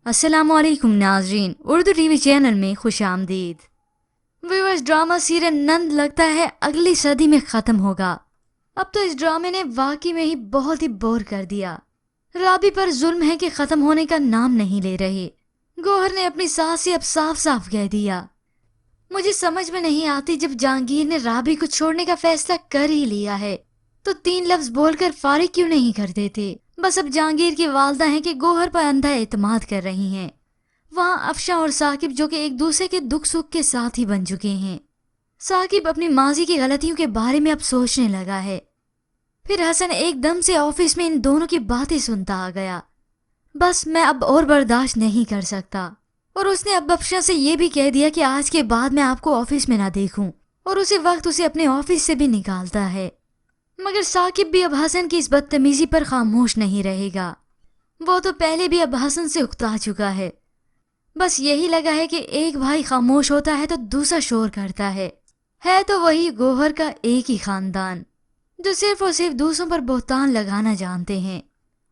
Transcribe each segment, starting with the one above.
अस्सलाम वालेकुम नाजरीन, उर्दू टीवी चैनल में खुश आमदीद। व्यूअर्स, ड्रामा सीरियल नंद लगता है अगली सदी में ख़त्म होगा। अब तो इस ड्रामे ने वाकई में ही बहुत ही बोर कर दिया। राबी पर जुल्म है कि ख़त्म होने का नाम नहीं ले रहे। गौहर ने अपनी सास से अब साफ साफ कह दिया। मुझे समझ में नहीं आती, जब जहांगीर ने राबी को छोड़ने का फैसला कर ही लिया है तो 3 लफ्ज बोलकर फारिग क्यों नहीं कर देते। बस अब जहांगीर की वालदा हैं कि गौहर पर अंधा एतमाद कर रही हैं। वहाँ अफशा और साकिब जो कि एक दूसरे के दुख सुख के साथ ही बन चुके हैं। साकिब अपनी माजी की गलतियों के बारे में अब सोचने लगा है। फिर हसन एकदम से ऑफिस में इन दोनों की बातें सुनता आ गया। बस मैं अब और बर्दाश्त नहीं कर सकता। और उसने अब अफशा से ये भी कह दिया कि आज के बाद मैं आपको ऑफिस में ना देखूं, और उसी वक्त उसे अपने ऑफिस से भी निकालता है। मगर साकिब भी अब हसन की इस बदतमीजी पर खामोश नहीं रहेगा। वो तो पहले भी अब हसन से उकता चुका है। बस यही लगा है कि एक भाई खामोश होता है तो दूसरा शोर करता है तो वही गौहर का एक ही खानदान जो सिर्फ और सिर्फ दूसरों पर बोहतान लगाना जानते हैं।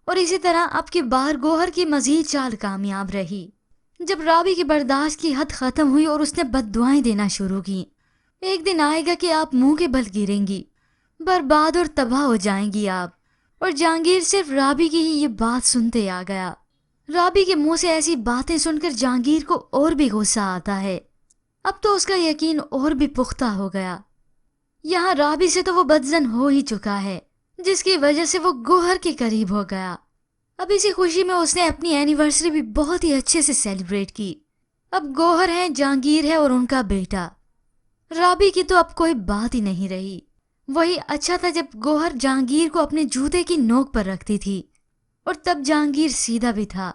और इसी तरह अब की बार गौहर की मजीद चाल कामयाब रही। जब राबी की बर्दाश्त की हद खत्म हुई और उसने बद्दुआएं देना शुरू की। एक दिन आएगा कि आप मुंह के बल गिरेंगी, बर्बाद और तबाह हो जाएंगी आप। और जहांगीर सिर्फ राबी की ही ये बात सुनते आ गया। राबी के मुंह से ऐसी बातें सुनकर जहांगीर को और भी गुस्सा आता है। अब तो उसका यकीन और भी पुख्ता हो गया। यहाँ राबी से तो वो बदजन हो ही चुका है, जिसकी वजह से वो गौहर के करीब हो गया। अब इसी खुशी में उसने अपनी एनिवर्सरी भी बहुत ही अच्छे से सेलिब्रेट की। अब गौहर है, जहांगीर है और उनका बेटा। राबी की तो अब कोई बात ही नहीं रही। वही अच्छा था जब गौहर जहांगीर को अपने जूते की नोक पर रखती थी, और तब जहांगीर सीधा भी था।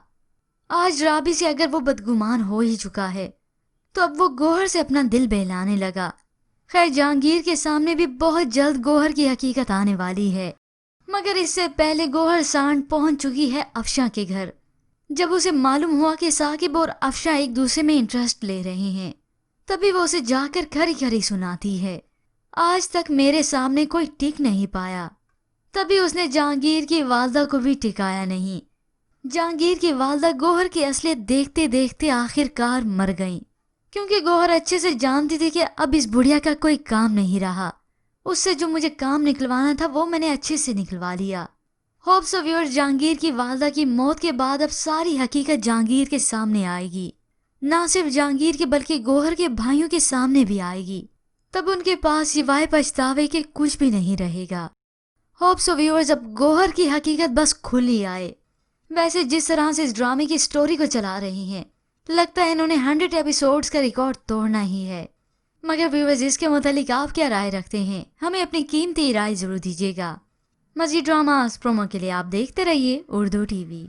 आज राबी से अगर वो बदगुमान हो ही चुका है तो अब वो गौहर से अपना दिल बहलाने लगा। खैर, जहांगीर के सामने भी बहुत जल्द गौहर की हकीकत आने वाली है। मगर इससे पहले गौहर सांड पहुंच चुकी है अफशा के घर। जब उसे मालूम हुआ कि साकिब और अफशा एक दूसरे में इंटरेस्ट ले रहे हैं, तभी वो उसे जाकर खरी खरी सुनाती है। आज तक मेरे सामने कोई टिक नहीं पाया। तभी उसने जहांगीर की वालदा को भी टिकाया नहीं। जहांगीर की वालदा गौहर की असलियत देखते देखते आखिरकार मर गईं, क्योंकि गौहर अच्छे से जानती थी कि अब इस बुढ़िया का कोई काम नहीं रहा। उससे जो मुझे काम निकलवाना था वो मैंने अच्छे से निकलवा लिया। होप्स सो व्यूअर्स, जहांगीर की वालदा की मौत के बाद अब सारी हकीकत जहांगीर के सामने आएगी। ना सिर्फ जहांगीर के बल्कि गौहर के भाइयों के सामने भी आएगी। तब उनके पास सिवाय पछतावे के कुछ भी नहीं रहेगा। होप्स सो व्यूअर्स, अब गौहर की हकीकत बस खुल ही आए। वैसे जिस तरह से इस ड्रामे की स्टोरी को चला रही हैं, लगता है इन्होंने 100 एपिसोड्स का रिकॉर्ड तोड़ना ही है। मगर व्यूअर्स, इसके मुतालिक आप क्या राय रखते हैं? हमें अपनी कीमती राय जरूर दीजिएगा। मज़ीद ड्रामास प्रोमो के लिए आप देखते रहिए उर्दू टीवी।